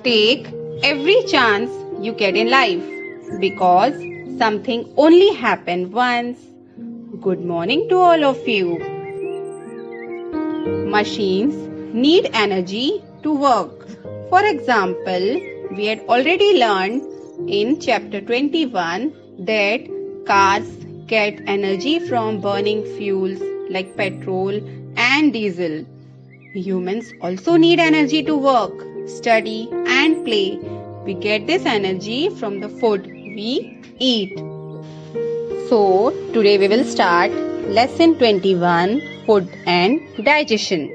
Take every chance you get in life because something only happens once. Good morning to all of you. Machines need energy to work. For example, we had already learned in chapter 21 that cars get energy from burning fuels like petrol and diesel. Humans also need energy to work, study and play. We get this energy from the food we eat. So, today we will start lesson 21, Food and Digestion.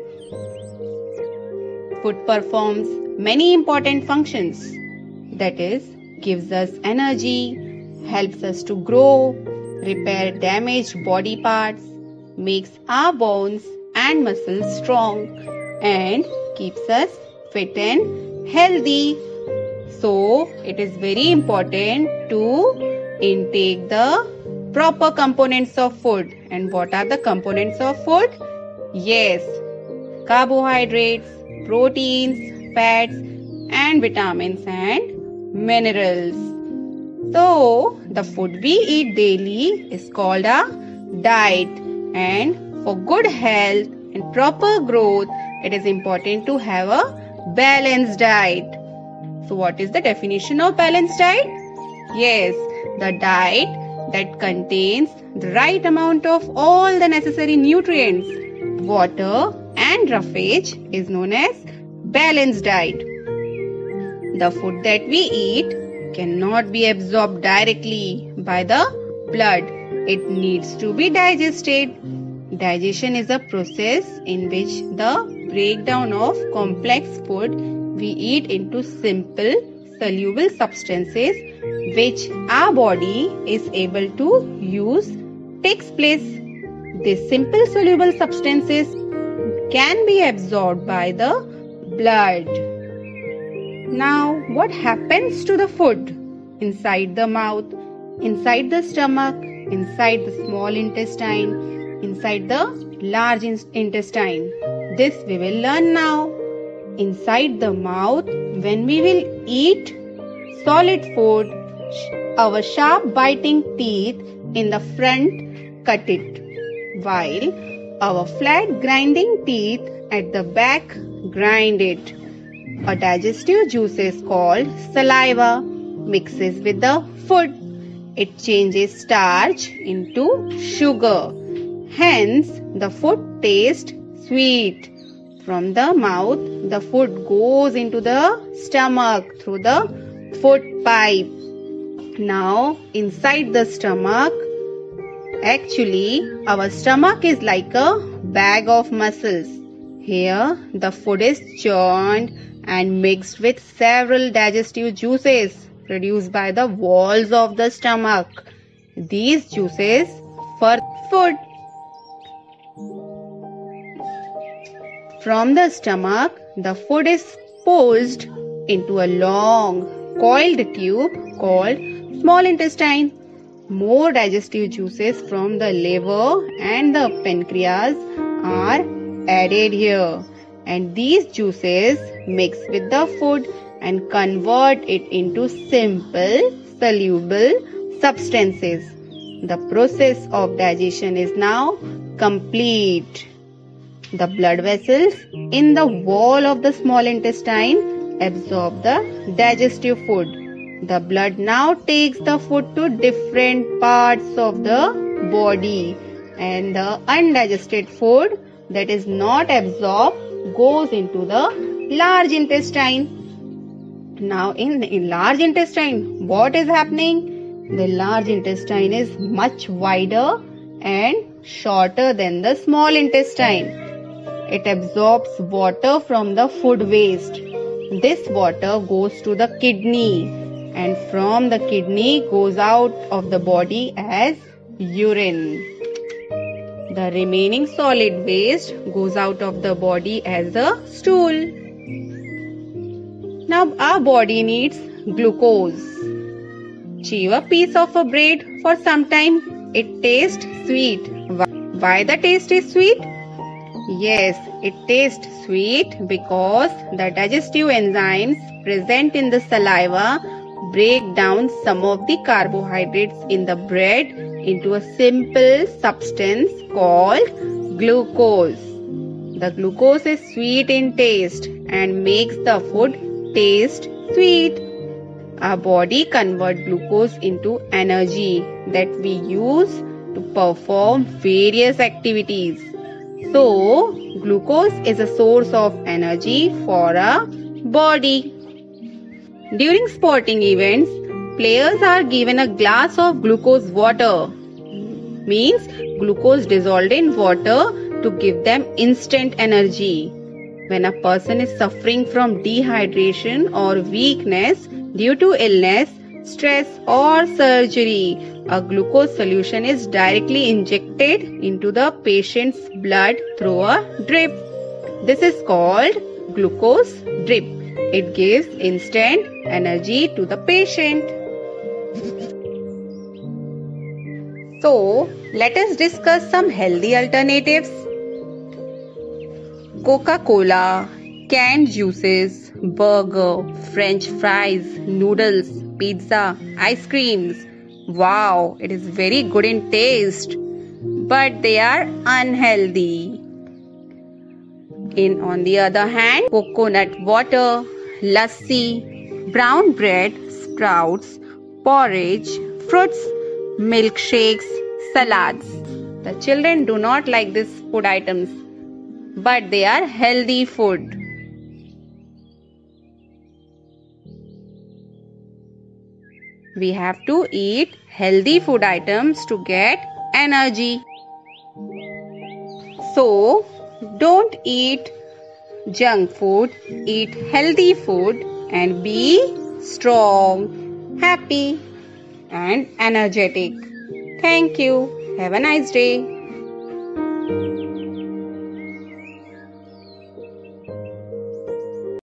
Food performs many important functions. That is, gives us energy, helps us to grow, repair damaged body parts, makes our bones and muscles strong, and keeps us fit and healthy. So, it is very important to intake the proper components of food. And what are the components of food? Yes, carbohydrates, proteins, fats, and vitamins and minerals. So, the food we eat daily is called a diet. And for good health and proper growth, it is important to have a balanced diet. So, what is the definition of balanced diet? Yes, the diet that contains the right amount of all the necessary nutrients, water and roughage is known as balanced diet. The food that we eat cannot be absorbed directly by the blood. It needs to be digested. Digestion is a process in which the breakdown of complex food we eat into simple soluble substances which our body is able to use takes place. These simple soluble substances can be absorbed by the blood. Now, what happens to the food? Inside the mouth, inside the stomach, inside the small intestine, inside the large intestine. This we will learn now. Inside the mouth, when we will eat solid food, our sharp biting teeth in the front cut it, while our flat grinding teeth at the back grind it. A digestive juice called saliva mixes with the food. It changes starch into sugar. Hence, the food tastes sweet. From the mouth, the food goes into the stomach through the food pipe. Now, inside the stomach, actually, our stomach is like a bag of muscles. Here, the food is churned and mixed with several digestive juices produced by the walls of the stomach. These juices for food. From the stomach, the food is forced into a long coiled tube called small intestine. More digestive juices from the liver and the pancreas are added here, and these juices mix with the food and convert it into simple soluble substances. The process of digestion is now complete. The blood vessels in the wall of the small intestine absorb the digestive food. The blood now takes the food to different parts of the body, and the undigested food that is not absorbed goes into the large intestine. Now in large intestine, what is happening? The large intestine is much wider and shorter than the small intestine. It absorbs water from the food waste. This water goes to the kidney, and from the kidney goes out of the body as urine. The remaining solid waste goes out of the body as a stool. Now our body needs glucose. Chew a piece of a bread for some time. It tastes sweet. Why the taste is sweet? Yes, it tastes sweet because the digestive enzymes present in the saliva break down some of the carbohydrates in the bread into a simple substance called glucose. The glucose is sweet in taste and makes the food taste sweet. Our body converts glucose into energy that we use to perform various activities. So, glucose is a source of energy for our body. During sporting events, players are given a glass of glucose water. Means glucose dissolved in water to give them instant energy. When a person is suffering from dehydration or weakness due to illness, stress or surgery, a glucose solution is directly injected into the patient's blood through a drip. This is called glucose drip. It gives instant energy to the patient. So, let us discuss some healthy alternatives. Coca-Cola, canned juices, burger, French fries, noodles, pizza, ice creams. Wow, it is very good in taste, but they are unhealthy. On the other hand, coconut water, lassi, brown bread, sprouts, porridge, fruits, milkshakes, salads. The children do not like these food items, but they are healthy food. We have to eat healthy food items to get energy. So, don't eat junk food, eat healthy food and be strong, happy and energetic. Thank you. Have a nice day.